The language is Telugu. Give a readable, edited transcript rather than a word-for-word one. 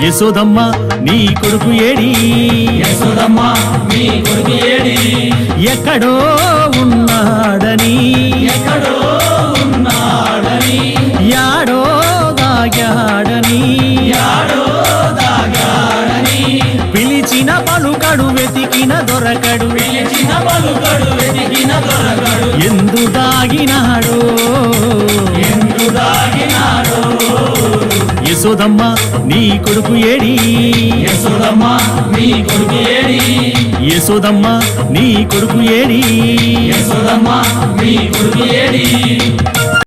యశోదమ్మ నీ కొడుకు ఏడి యశోదమ్మ నీ కొడుకు ఏడి ఎక్కడో ఉన్నాడని ఎక్కడో ఉన్నాడని యాడో దాగాడని యాడో దాగాడని పిలిచిన పలుకడు వెతికిన దొరకడు పిలిచిన పలుకడు వెతికిన దొరకడు ఎందు దాగినాడో ఎందు దాగినాడో యశోదమ్మ నీ కొడుకు ఏడి యశోదమ్మ నీ కొడుకు ఏడి యశోదమ్మ నీ కొడుకు ఏడి యశోదమ్మ నీ కొడుకు ఏడి